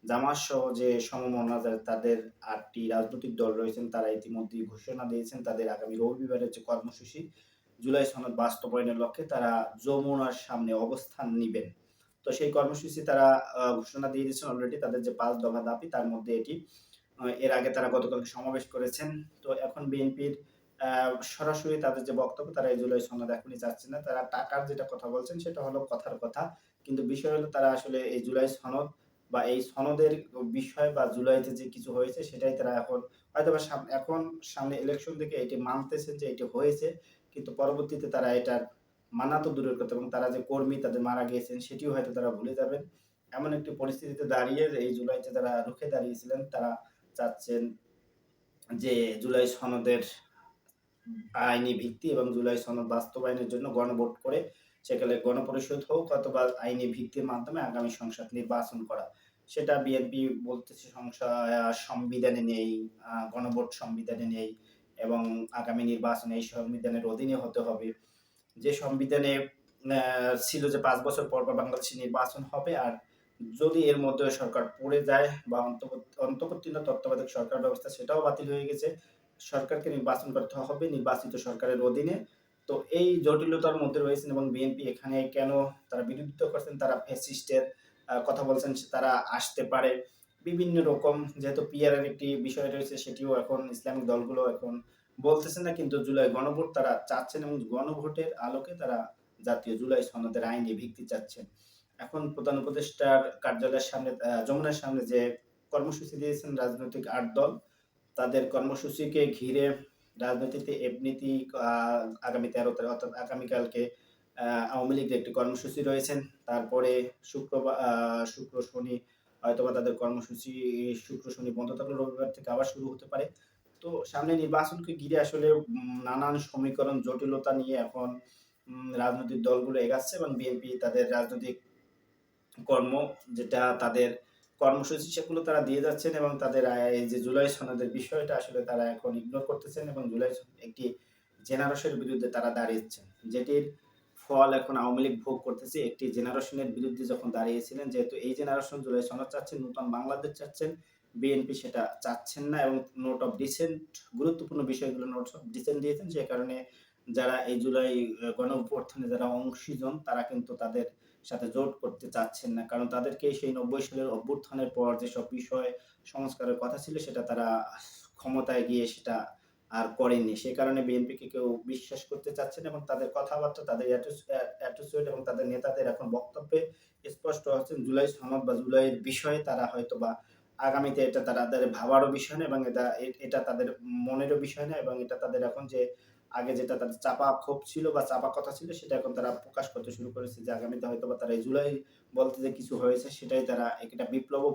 জামাত সহ যে সমমনা তাদের ৮টি রাজনৈতিক দল রয়েছেন তারা ইতিমধ্যেই ঘোষণা দিয়েছেন তাদের আগামী রবিবারের যে কর্মসূচি জুলাই সনদ বাস্তবায়নের লক্ষ্যে তারা যমুনার সামনে অবস্থান নিবেন। তো সেই কর্মসূচি তারা ঘোষণা দিয়ে দিয়েছেন অলরেডি তাদের যে ৫ দফা দাবি তার মধ্যে এটি। এর আগে তারা গতকালকে সমাবেশ করেছেন। তো এখন বিএনপির আ সরাসরি তাদের যে বক্তব্য তারা এই জুলাই সনদ এখনই চাচ্ছে না। তারা টাকার যেটা কথা বলছেন সেটা হলো কথার কথা। কিন্তু বিষয় হলো তারা আসলে এই জুলাই সনদ বা এই সনদের বিষয় বা জুলাইতে যে কিছু হয়েছে সেটাই তারা এখন হয়তোবা এখন সামনে ইলেকশন থেকে এটি মানতেছেন যে এটি হয়েছে। কিন্তু পরবর্তীতে তারা এটার মানা তো দূরের কথা এবং তারা যে কর্মী তাদের মারা গিয়েছেন সেটিও হয়তো তারা ভুলে যাবেন। এমন একটি পরিস্থিতিতে দাঁড়িয়ে এই জুলাইতে তারা রুখে দাঁড়িয়েছিলেন। তারা চাচ্ছেন যে জুলাই সনদের আইনি ভিত্তি এবং জুলাই সনদ বাস্তবায়নের জন্য গণভোট করে সেখানে গণপরিষদ হোক অথবা আইনি ভিত্তির মাধ্যমে আগামী সংসদ নির্বাচন করা। সেটা বিএনপি বলতেছে সংবিধানে নেই, গণভোট সংবিধানে নেই এবং আগামী নির্বাচন এই সংবিধানের অধীনে হতে হবে। যে সংবিধানে ছিল যে ৫ বছর পর বাংলাদেশে নির্বাচন হবে আর যদি এর মধ্যে সরকার পড়ে যায় বা অন্তর্বর্তীকালীন তত্ত্বাবধায়ক সরকার ব্যবস্থা সেটাও বাতিল হয়ে গেছে। সরকারকে নির্বাচন করতে হবে নির্বাচিত সরকারের অধীনে। তো এই জটিলতার মধ্যে রয়েছেন এবং বিএনপি এখানে কেন তারা বিরোধিতা করছেন, তারা ফ্যাসিস্টের কথা বলছেন তারা আসতে পারে। বিভিন্ন রকম যেহেতু পিআর এর একটি বিষয় রয়েছে সেটিও এখন ইসলামিক দলগুলো এখন বলতেছে না কিন্তু জুলাই গণভোট তারা চাচ্ছেন এবং গণভোটের আলোকে তারা জাতীয় জুলাই সনদের আইনি ভিত্তি চাচ্ছেন। এখন প্রধান উপদেষ্টার কার্যালয়ের সামনে যমুনার সামনে যে কর্মসূচি দিয়েছেন রাজনৈতিক ৮ দল, তাদের কর্মসূচিকে ঘিরে রাজনীতিতে এমনিতেই আগামী ১৩ তারিখ অর্থাৎ আগামীকালকে আওয়ামী লীগের একটি কর্মসূচি রয়েছেন। তারপরে শুক্র, শনি হয়তোবা তাদের কর্মসূচি শুক্র, শনি বন্ধ থাকলে রবিবার থেকে আবার শুরু হতে পারে। তো সামনে নির্বাচনকে ঘিরে আসলে নানান সমীকরণ জটিলতা নিয়ে এখন রাজনৈতিক দলগুলো এগাচ্ছে এবং বিএনপি তাদের রাজনৈতিক কর্ম যেটা তাদের কর্মসূচি সেগুলো তারা দিয়ে যাচ্ছেন এবং তাদের এই যে জুলাই সনদের বিষয়টা আসলে তারা এখন ইগনোর করতেছেন এবং জুলাই একটি জেনারেশনের বিরুদ্ধে তারা দাঁড়িয়েছেন। যেটির ফল এখন আওয়ামী লীগ ভোগ করতেছে। একটি জেনারেশনের বিরুদ্ধে যখন দাঁড়িয়েছিলেন যেহেতু এই জেনারেশন জুলাই সনদ চাচ্ছেন, নূতন বাংলাদেশ চাচ্ছেন, বিএনপি সেটা চাচ্ছেন না এবং নোট অফ ডিসেন্ট গুরুত্বপূর্ণ বিষয়গুলো নোট অফ ডিসেন্ট দিয়েছেন যে কারণে যারা এই জুলাই গণ অভ্যুত্থানে যারা অংশীজন তারা কিন্তু তাদের সাথে জোট করতে চাচ্ছেন না। কারণ তাদেরকে সেই ৯০ সালের অভ্যুত্থানের পর যেসব বিষয় সংস্কারের কথা ছিল সেটা তারা ক্ষমতায় গিয়ে সেটা আর করেননি। সে কারণে বিএনপিকে কেউ বিশ্বাস করতে চাচ্ছে না এবং তাদের কথাবার্তা, তাদের অ্যাটিটিউড এবং তাদের নেতাদের এখন বক্তব্যে স্পষ্ট হচ্ছে জুলাই সনদ বা জুলাইয়ের বিষয়ে তারা হয়তোবা আগামীতে এটা তাদের ভাবারও বিষয় না এবং এটা তাদের মনেরও বিষয় না এবং এটা তাদের এখন যে আগে যেটা তাদের চাপা ক্ষোভ ছিল বা চাপা কথা ছিল সেটা এখন তারা প্রকাশ করতে শুরু করেছে যে আগামীতে হয়তোবা তারা এই জুলাই বলতে যে কিছু হয়েছে সেটাই তারা এটা বিপ্লবও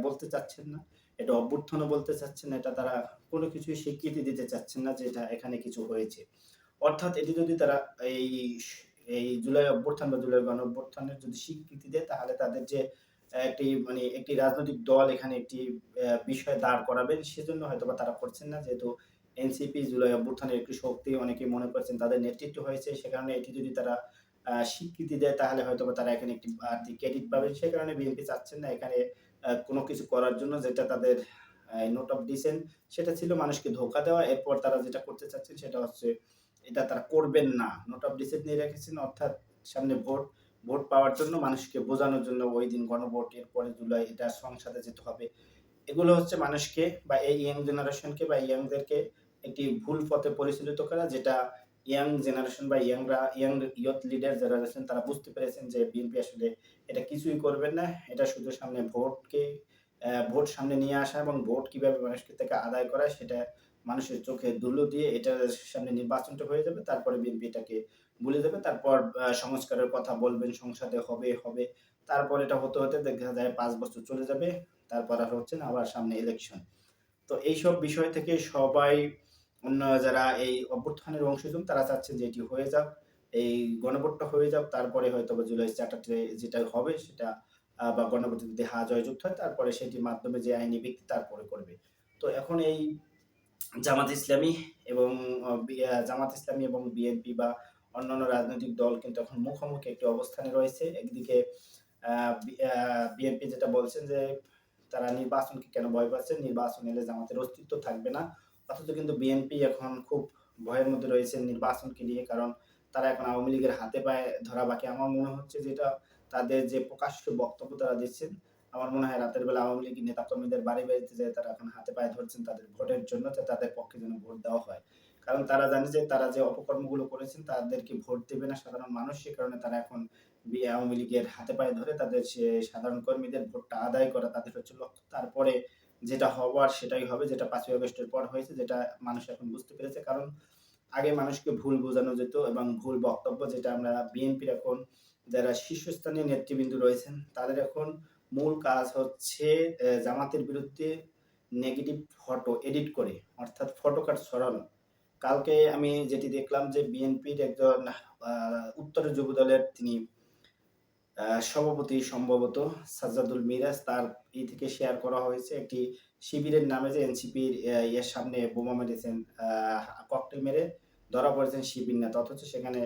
বলতে চাচ্ছেন না। এটা অভ্যুত্থানও বলতে চাচ্ছেন না। এটা তারা কোনো কিছুই স্বীকৃতি দিতে চাচ্ছেন না যে এটা এখানে কিছু হয়েছে। অর্থাৎ এটি যদি তারা এই এই জুলাই অভ্যুত্থান বা জুলাই গণঅভ্যুত্থানের যদি স্বীকৃতি দেয় তাহলে তাদের যে একটি রাজনৈতিক দল এখানে একটি বিষয় দাঁড় করাবেন সেজন্য হয়তোবা তারা করছেন না। যেহেতু এনসিপি জুলাই অভ্যুত্থানের একটি শক্তি অনেকেই মনে করছেন তাদের নেতৃত্ব হয়েছে। সে কারণে এটি যদি তারা স্বীকৃতি দেয় তাহলে হয়তোবা তারা এখানে একটি বাড়তি ক্রেডিট পাবেন। সে কারণে বিএনপি চাচ্ছেন না এখানে কোনো কিছু করার জন্য যেটা তাদের নোট অফ ডিসেন্ট সেটা ছিল মানুষকে ধোঁকা দেওয়া। এরপর তারা যেটা করতে চাচ্ছেন সেটা হচ্ছে এটা তারা করবেন না। নোট অফ ডিসেন্ট নিয়ে রেখেছেন অর্থাৎ সামনে ভোট, ভোট পাওয়ার জন্য মানুষকে বোঝানোর জন্য ওইদিন গণভোট এরপরে জুলাই এটা সংসদে যেতে হবে। এগুলো হচ্ছে মানুষকে বা এই ইয়াং জেনারেশনকে বা ইয়াংদেরকে একটি ভুল পথে পরিচালিত করা যেটা ইয়াং জেনারেশন বা ইয়াং ইয়ুথ লিডার যারা আছেন তারা বুঝতে পেরেছেন যে বিএনপি আসলে এটা কিছুই করবেন না। এটা শুধু সামনে ভোট সামনে নিয়ে আসা এবং ভোট কিভাবে মানুষের থেকে আদায় করা সেটা মানুষের চোখে ধুলো দিয়ে এটার সামনে নির্বাচনটা হয়ে যাবে। তারপরে বিএনপি এটাকে ভুলে যাবে। তারপর সংস্কারের কথা বলবেন সংসদে হবে। তারপর এটা হতে দেখা যায় ৫ বছর চলে যাবে। তারপর আর হচ্ছে না আবার সামনে ইলেকশন। তো এইসব বিষয় থেকে সবাই অন্য যারা এই অভ্যুত্থানের অংশীজন তারা চাচ্ছেন যে এটি হয়ে যাক। এই গণভোটটা হয়ে যাক। তারপরে হয়তোবা জুলাই চার্টারে যেটা হবে সেটা বা গণভোটে যদি হা জয়যুক্ত হয় তারপরে সেটির মাধ্যমে যে আইনি ভিত্তি তারপরে করবে। তো এখন এই জামাত ইসলামী এবং জামাত ইসলামী এবং বিএনপি বা অন্যান্য রাজনৈতিক দল কিন্তু এখন মুখোমুখি একটি অবস্থানে রয়েছে। একদিকে আ বি আ বিএনপি যেটা বলছেন যে তারা নির্বাচনকে কেন ভয় পাচ্ছে? নির্বাচন এলে জামাতের অস্তিত্ব থাকবে না। অথচ কিন্তু বিএনপি এখন খুব ভয়ের মধ্যে রয়েছে নির্বাচনকে নিয়ে। কারণ তারা এখন আওয়ামী লীগের হাতে পায়ে ধরা বাকি। আমার মনে হচ্ছে যে এটা তাদের যে প্রকাশ্য বক্তব্য তারা দিচ্ছেন, আমার মনে হয় রাতের বেলা আওয়ামী লীগের নেতাকর্মীদের বাড়িতে যেয়ে তারা এখন হাতে পায়ে ধরছেন তাদের ভোটের জন্য, যে তাদের পক্ষে যেন ভোট দেওয়া হয়। কারণ তারা জানে যে তারা যে অপকর্মগুলো করেছেন তাদেরকে ভোট দেবে না সাধারণ মানুষ। সে কারণে তারা এখন আওয়ামী লীগের হাতে পায়ে ধরে তাদের সে সাধারণ কর্মীদের ভোটটা আদায় করা তাদের হচ্ছে লক্ষ্য। তারপরে যেটা হবার সেটাই হবে, যেটা ৫ই আগস্টের পর হয়েছে, যেটা মানুষ এখন বুঝতে পেরেছে। কারণ আগে মানুষকে ভুল বোঝানো যেত এবং ভুল বক্তব্য, যেটা আমরা বিএনপির এখন যারা শীর্ষস্থানীয় নেতৃবৃন্দ রয়েছেন তাদের এখন মূল কাজ হচ্ছে জামাতের বিরুদ্ধে নেগেটিভ ফটো এডিট করে, অর্থাৎ ফটো কাট ছড়ানো। কালকে আমি যেটি দেখলাম যে বিএনপির একজন আ উত্তরের যুবদলের তিনি সভাপতি সম্ভবত সাজ্জাদুল মিরাজ, তার থেকে শেয়ার করা হয়েছে একটি শিবিরের নামে যে এনসিপির ইয়ের সামনে বোমা মেরেছেন, আ ককটেল মেরে ধরা পড়েছেন শিবির নেতা। অথচ সেখানে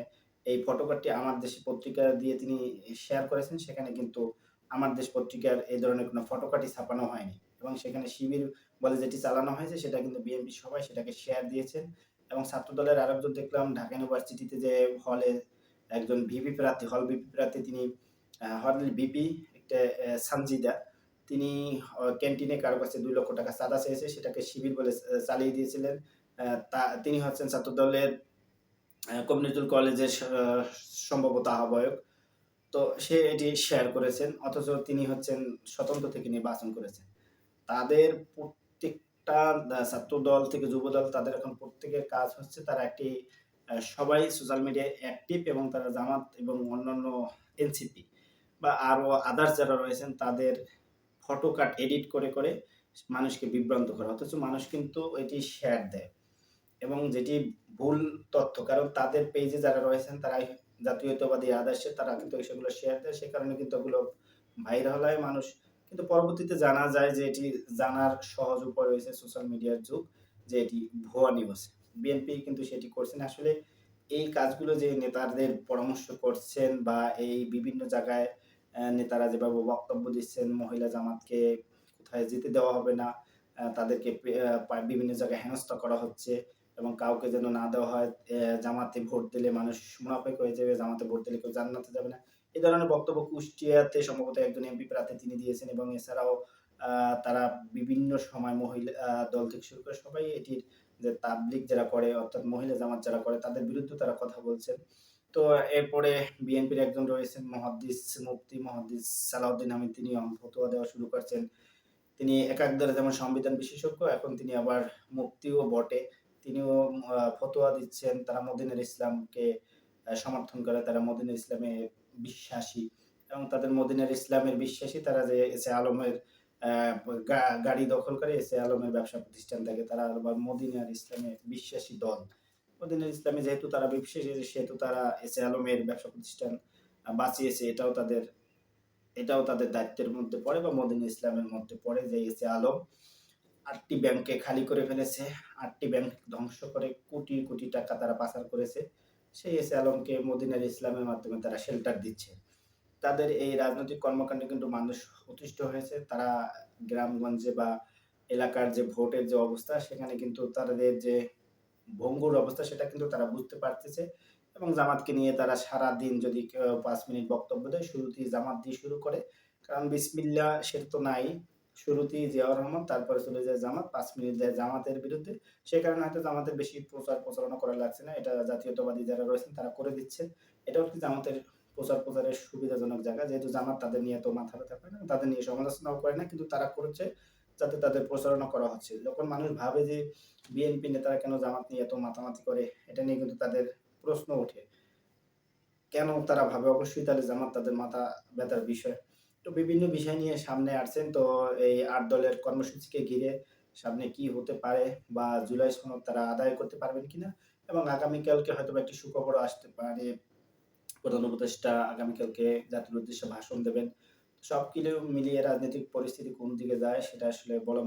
এই ফটোকটটি আমার দেশ পত্রিকা দিয়ে তিনি শেয়ার করেছেন। সেখানে কিন্তু আমার দেশ পত্রিকার এই ধরনের কোনো ফটোকপি ছাপানো হয়নি। এবং সেখানে শিবির বলে যেটি চালানো হয়েছে সেটা কিন্তু বিএনপি সবাই সেটাকে শেয়ার দিয়েছেন। এবং ছাত্রদলের আরেকজন দেখলাম ঢাকা ইউনিভার্সিটিতে যে হলে একজন ভিপি প্রার্থী, হল ভিপি প্রার্থী, তিনি হল ভিপি একটা সানজিদা, তিনি ক্যান্টিনে কারো কাছে ৳২,০০,০০০ চাঁদা চেয়েছে, সেটাকে শিবির বলে চালিয়ে দিয়েছিলেন। তিনি হচ্ছেন ছাত্রদলের কমিউনিটি কলেজের সম্ভবত আহ্বায়ক। তো সে এটি শেয়ার করেছেন। অথচ তিনি হচ্ছেন স্বতন্ত্র থেকে নির্বাচন করেছেন। তাদের প্রত্যেকটা ছাত্রদল থেকে যুবদল, তাদের এখন প্রত্যেকের কাজ হচ্ছে তারা একটি সবাই সোশ্যাল মিডিয়ায় অ্যাক্টিভ এবং তারা জামাত এবং অন্যান্য এনসিপি বা আরো আদার্স যারা রয়েছেন তাদের ফটো কাট এডিট করে মানুষকে বিভ্রান্ত করে। অথচ মানুষ কিন্তু এটি শেয়ার দেয় এবং যেটি ভুল তথ্য। কারণ তাদের পেজে যারা রয়েছেন তারা জাতীয়তাবাদী আদর্শে তারা কিন্তু সেগুলো শেয়ার দেয়। সে কারণে কিন্তু ওগুলো ভাইরাল হয়। মানুষ কিন্তু পরবর্তীতে জানা যায় যে এটি জানার সহজ উপায় রয়েছে সোশ্যাল মিডিয়ার যুগ, যে এটি ভুয়া নিউজ। বিএনপি কিন্তু সেটি করছে না। আসলে এই কাজগুলো যে নেতাদের পরামর্শ করছেন বা এই বিভিন্ন জায়গায় নেতারা যেভাবে বক্তব্য দিচ্ছেন, মহিলা জামাতকে কোথায় যেতে দেওয়া হবে না, তাদেরকে বিভিন্ন জায়গায় হেনস্থা করা হচ্ছে এবং কাউকে যেন না দেওয়া হয়। জামাতে ভোট দিলে মানুষ মুনাফেক হয়ে যাবে, জামাতে ভোট দিলে কেউ জান্নাতে যাবে না। এই ধরনের বক্তব্য কুষ্টিয়াতে সম্ভবত একজন এমপি প্রার্থী তিনি দিয়েছেন এবং এছাড়াও আ তারা বিভিন্ন সময় মহিলা দল থেকে শুরু করে সবাই এটির যে তাবলিগ যারা করে, অর্থাৎ মহিলা জামাত যারা করে তাদের বিরুদ্ধে তারা কথা বলছেন। তো এরপরে বিএনপির একজন রয়েছেন মুফতি মুহাদ্দিস সালাউদ্দিন আহমেদ, তিনি ফতোয়া দেওয়া শুরু করছেন। তিনি একাধারে যেমন সংবিধান বিশেষজ্ঞ, এখন তিনি আবার মুফতিও বটে। তিনিও ফতোয়া দিচ্ছেন। তারা মদিনুল ইসলামকে সমর্থন করে, তারা মদিনুল ইসলামে বিশ্বাসী এবং তাদের মদিনুল ইসলামের বিশ্বাসী তারা যে এস এ আলমের আ গাড়ি দখল করে এস এ আলমের ব্যবসা প্রতিষ্ঠান থেকে তারা আবার মদিনার ইসলামে বিশ্বাসী দল। মদিনুল ইসলামে যেহেতু তারা বিশ্বাসী সেহেতু তারা এস এ আলমের ব্যবসা প্রতিষ্ঠান বাঁচিয়েছে। এটাও তাদের দায়িত্বের মধ্যে পড়ে বা মদিনুল ইসলামের মধ্যে পড়ে যে এস এ আলম ৮টি ব্যাংককে খালি করে ফেলেছে। ৮টি ব্যাংক ধ্বংস করে কোটি টাকা তারা পাচার করেছে। সেই এস এ আলমকে মদিনার ইসলামের মাধ্যমে তারা শেল্টার দিচ্ছে। তাদের এই রাজনৈতিক কর্মকাণ্ডে কিন্তু মানুষ অতিষ্ঠ হয়েছে। তারা গ্রামগঞ্জে বা এলাকার যে ভোটের যে অবস্থা সেখানে কিন্তু তাদের যে ভঙ্গুর অবস্থা সেটা কিন্তু তারা বুঝতে পারতেছে এবং জামাতকে নিয়ে তারা সারাদিন যদি কেউ ৫ মিনিট বক্তব্য দেয়, শুরুতেই জামাত দিয়ে শুরু করে। কারণ বিসমিল্লাহ সেটা তো নাই। শুরুতেই জিয়াউর রহমান, তারপরে চলে যায় জামাত, ৫ মিনিট দেয় জামাতের বিরুদ্ধে। সে কারণে হয়তো জামাতের বেশি প্রচারণা করা লাগছে না। এটা জাতীয়তাবাদী যারা রয়েছেন তারা করে দিচ্ছেন। এটাও কি জামাতের প্রচারের সুবিধাজনক জায়গা। যেহেতু জামাত তাদের নিয়ে এত মাথা ব্যথা করে না, তাদের নিয়ে সমালোচনাও করে না। কিন্তু তারা করেছে যাতে তাদের প্রচারণা করা হচ্ছে। যখন মানুষ ভাবে যে বিএনপি নেতারা কেন জামাত নিয়ে এত মাতামাতি করে, এটা নিয়ে কিন্তু তাদের প্রশ্ন ওঠে। কেন তারা ভাবে? অবশ্যই তাহলে জামাত তাদের মাথা ব্যাথার বিষয়। তো বিভিন্ন বিষয় নিয়ে সামনে আসছেন। তো এই ৮ দলের কর্মসূচিকে ঘিরে সামনে কি হতে পারে বা জুলাই সনদ তারা আদায় করতে পারবেন কিনা এবং আগামীকালকে হয়তোবা একটি সুখবরও আসতে পারে। প্রধান উপদেষ্টা আগামীকালকে জাতির উদ্দেশ্যে ভাষণ দেবেন। সব মিলিয়ে রাজনৈতিক পরিস্থিতি কোন দিকে যায় সেটা আসলে বলা